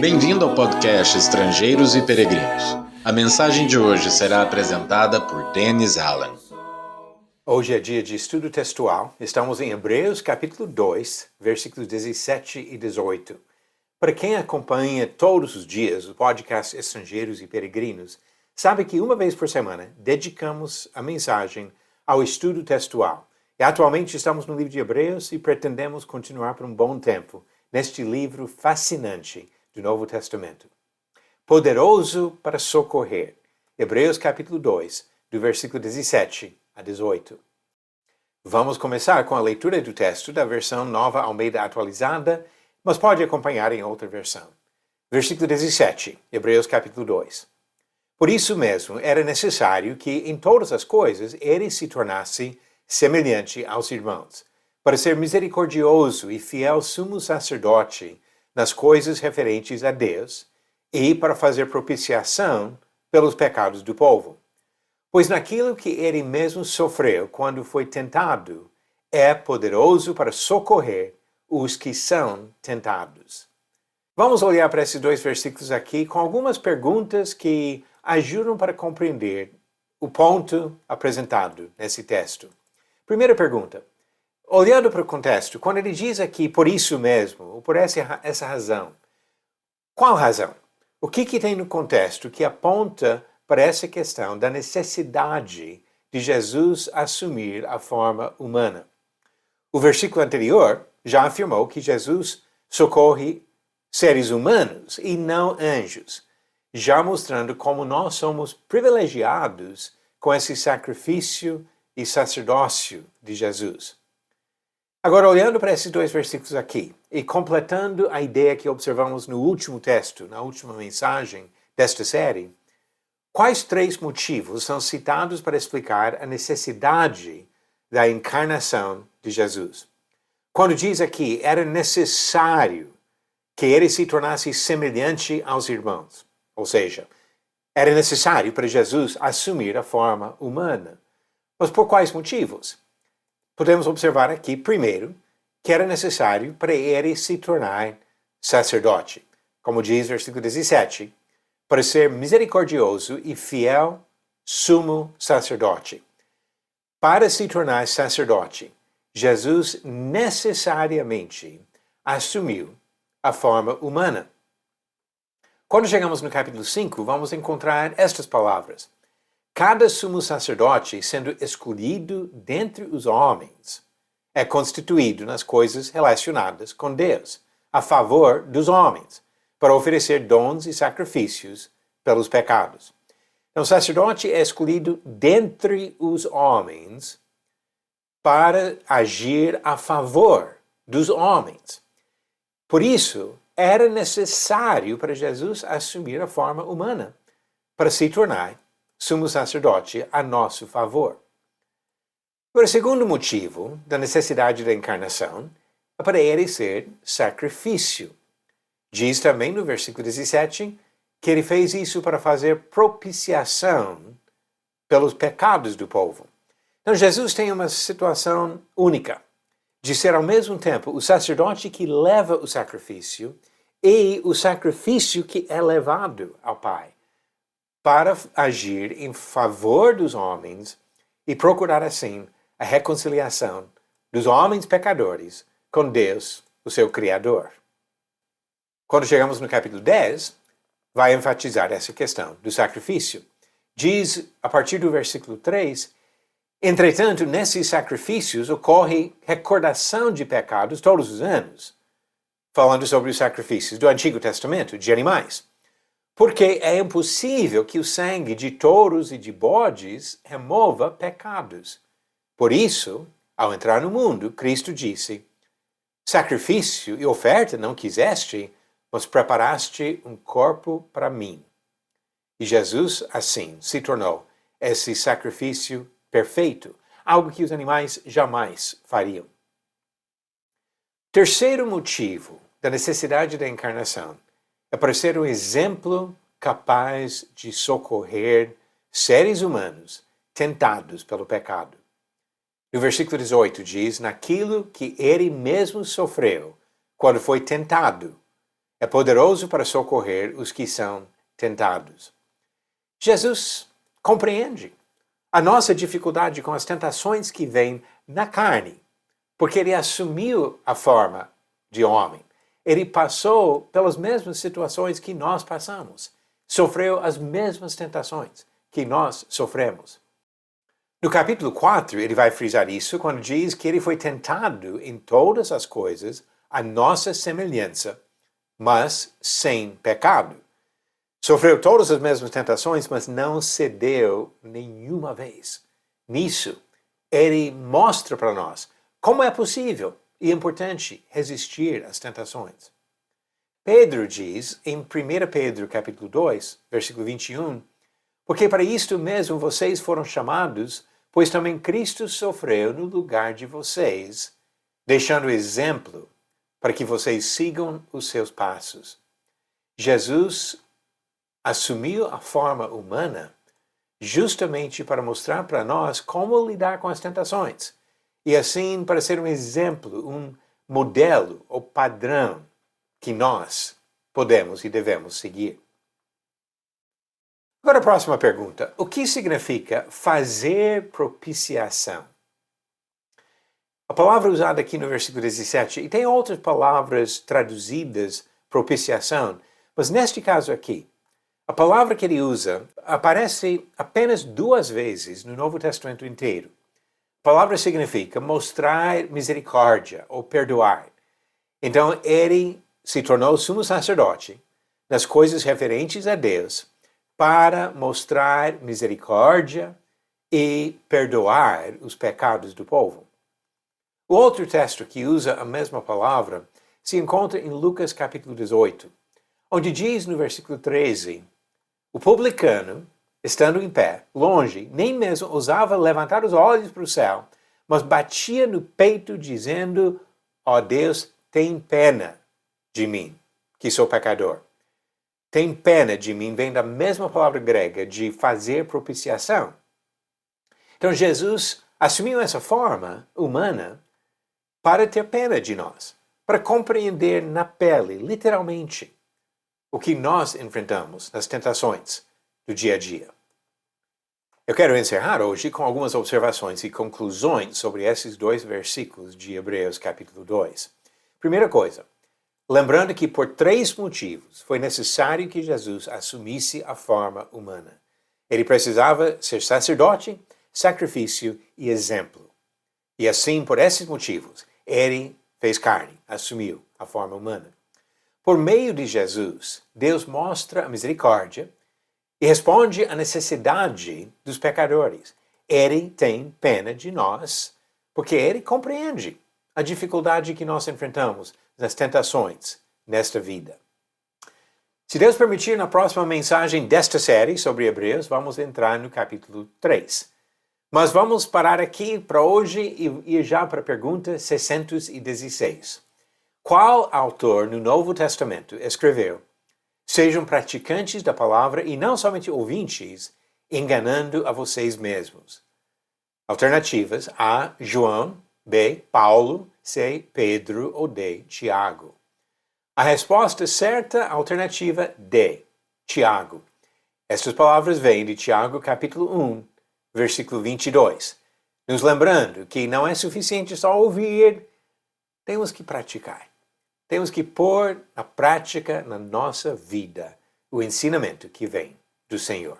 Bem-vindo ao podcast Estrangeiros e Peregrinos. A mensagem de hoje será apresentada por Dennis Allen. Hoje é dia de estudo textual. Estamos em Hebreus capítulo 2, versículos 17 e 18. Para quem acompanha todos os dias o podcast Estrangeiros e Peregrinos, sabe que uma vez por semana dedicamos a mensagem ao estudo textual. E atualmente estamos no livro de Hebreus e pretendemos continuar por um bom tempo neste livro fascinante do Novo Testamento. Poderoso para socorrer. Hebreus capítulo 2, do versículo 17 a 18. Vamos começar com a leitura do texto da versão Nova Almeida Atualizada, mas pode acompanhar em outra versão. Versículo 17, Hebreus capítulo 2. Por isso mesmo era necessário que em todas as coisas ele se tornasse semelhante aos irmãos, para ser misericordioso e fiel sumo sacerdote nas coisas referentes a Deus e para fazer propiciação pelos pecados do povo. Pois naquilo que ele mesmo sofreu quando foi tentado, é poderoso para socorrer os que são tentados. Vamos olhar para esses dois versículos aqui com algumas perguntas que ajudam para compreender o ponto apresentado nesse texto. Primeira pergunta. Olhando para o contexto, quando ele diz aqui por isso mesmo, ou por essa razão, qual razão? O que tem no contexto que aponta para essa questão da necessidade de Jesus assumir a forma humana? O versículo anterior já afirmou que Jesus socorre seres humanos e não anjos, já mostrando como nós somos privilegiados com esse sacrifício e sacerdócio de Jesus. Agora, olhando para esses dois versículos aqui e completando a ideia que observamos no último texto, na última mensagem desta série, quais três motivos são citados para explicar a necessidade da encarnação de Jesus? Quando diz aqui, era necessário que ele se tornasse semelhante aos irmãos, ou seja, era necessário para Jesus assumir a forma humana. Mas por quais motivos? Podemos observar aqui, primeiro, que era necessário para ele se tornar sacerdote. Como diz o versículo 17, para ser misericordioso e fiel sumo sacerdote. Para se tornar sacerdote, Jesus necessariamente assumiu a forma humana. Quando chegamos no capítulo 5, vamos encontrar estas palavras. Cada sumo sacerdote, sendo escolhido dentre os homens, é constituído nas coisas relacionadas com Deus, a favor dos homens, para oferecer dons e sacrifícios pelos pecados. Então, o sacerdote é escolhido dentre os homens para agir a favor dos homens. Por isso, era necessário para Jesus assumir a forma humana, para se tornar sumo sacerdote a nosso favor. O segundo motivo da necessidade da encarnação é para ele ser sacrifício. Diz também no versículo 17 que ele fez isso para fazer propiciação pelos pecados do povo. Então Jesus tem uma situação única de ser ao mesmo tempo o sacerdote que leva o sacrifício e o sacrifício que é levado ao Pai, para agir em favor dos homens e procurar assim a reconciliação dos homens pecadores com Deus, o seu Criador. Quando chegamos no capítulo 10, vai enfatizar essa questão do sacrifício. Diz, a partir do versículo 3, entretanto, nesses sacrifícios ocorre recordação de pecados todos os anos, falando sobre os sacrifícios do Antigo Testamento, de animais. Porque é impossível que o sangue de touros e de bodes remova pecados. Por isso, ao entrar no mundo, Cristo disse, sacrifício e oferta não quiseste, mas preparaste um corpo para mim. E Jesus, assim, se tornou esse sacrifício perfeito, algo que os animais jamais fariam. Terceiro motivo da necessidade da encarnação é para ser um exemplo capaz de socorrer seres humanos tentados pelo pecado. No versículo 18 diz, naquilo que ele mesmo sofreu quando foi tentado, É poderoso para socorrer os que são tentados. Jesus compreende a nossa dificuldade com as tentações que vêm na carne, porque ele assumiu a forma de homem. Ele passou pelas mesmas situações que nós passamos, sofreu as mesmas tentações que nós sofremos. No capítulo 4, ele vai frisar isso quando diz que ele foi tentado em todas as coisas à nossa semelhança, mas sem pecado. Sofreu todas as mesmas tentações, mas não cedeu nenhuma vez. Nisso, ele mostra para nós como é possível e importante resistir às tentações. Pedro diz em 1 Pedro capítulo 2, versículo 21, porque para isto mesmo vocês foram chamados, pois também Cristo sofreu no lugar de vocês, deixando exemplo para que vocês sigam os seus passos. Jesus assumiu a forma humana justamente para mostrar para nós como lidar com as tentações, e assim para ser um exemplo, um modelo ou padrão que nós podemos e devemos seguir. Agora a próxima pergunta. O que significa fazer propiciação? A palavra usada aqui no versículo 17, e tem outras palavras traduzidas propiciação, mas neste caso aqui, a palavra que ele usa aparece apenas 2 vezes no Novo Testamento inteiro. A palavra significa mostrar misericórdia ou perdoar. Então ele se tornou sumo sacerdote nas coisas referentes a Deus para mostrar misericórdia e perdoar os pecados do povo. O outro texto que usa a mesma palavra se encontra em Lucas capítulo 18, onde diz no versículo 13, o publicano, estando em pé, longe, nem mesmo ousava levantar os olhos para o céu, mas batia no peito dizendo, ó Deus, tem pena de mim, que sou pecador. Tem pena de mim vem da mesma palavra grega de fazer propiciação. Então Jesus assumiu essa forma humana para ter pena de nós, para compreender na pele, literalmente, o que nós enfrentamos nas tentações do dia a dia. Eu quero encerrar hoje com algumas observações e conclusões sobre esses 2 versículos de Hebreus capítulo 2. Primeira coisa, lembrando que por 3 motivos foi necessário que Jesus assumisse a forma humana. Ele precisava ser sacerdote, sacrifício e exemplo. E assim, por esses motivos, ele fez carne, assumiu a forma humana. Por meio de Jesus, Deus mostra a misericórdia e responde à necessidade dos pecadores. Ele tem pena de nós, porque ele compreende a dificuldade que nós enfrentamos nas tentações nesta vida. Se Deus permitir, na próxima mensagem desta série sobre Hebreus, vamos entrar no capítulo 3. Mas vamos parar aqui para hoje e ir já para a pergunta 616. Qual autor no Novo Testamento escreveu: sejam praticantes da palavra e não somente ouvintes, enganando a vocês mesmos? Alternativas: A. João, B. Paulo, C. Pedro ou D. Tiago. A resposta certa, alternativa D. Tiago. Estas palavras vêm de Tiago capítulo 1, versículo 22. Nos lembrando que não é suficiente só ouvir, temos que praticar. Temos que pôr na prática na nossa vida o ensinamento que vem do Senhor.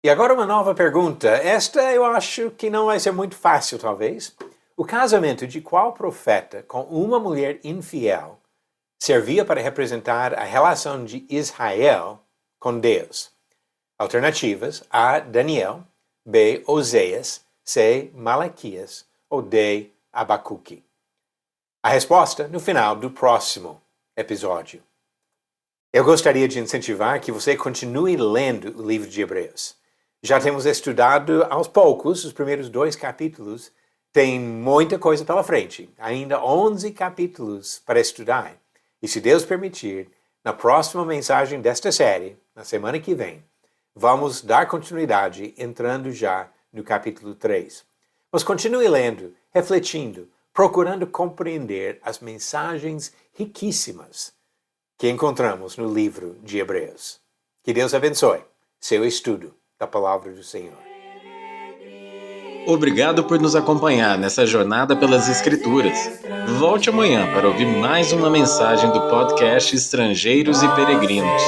E agora uma nova pergunta. Esta eu acho que não vai ser muito fácil, talvez. O casamento de qual profeta com uma mulher infiel servia para representar a relação de Israel com Deus? Alternativas: A. Daniel, B. Oséias, C. Malaquias ou D. Abacuque. A resposta no final do próximo episódio. Eu gostaria de incentivar que você continue lendo o livro de Hebreus. Já temos estudado aos poucos os primeiros 2 capítulos. Tem muita coisa pela frente. Ainda 11 capítulos para estudar. E se Deus permitir, na próxima mensagem desta série, na semana que vem, vamos dar continuidade entrando já no capítulo 3. Mas continue lendo, refletindo, procurando compreender as mensagens riquíssimas que encontramos no livro de Hebreus. Que Deus abençoe seu estudo da palavra do Senhor. Obrigado por nos acompanhar nessa jornada pelas Escrituras. Volte amanhã para ouvir mais uma mensagem do podcast Estrangeiros e Peregrinos.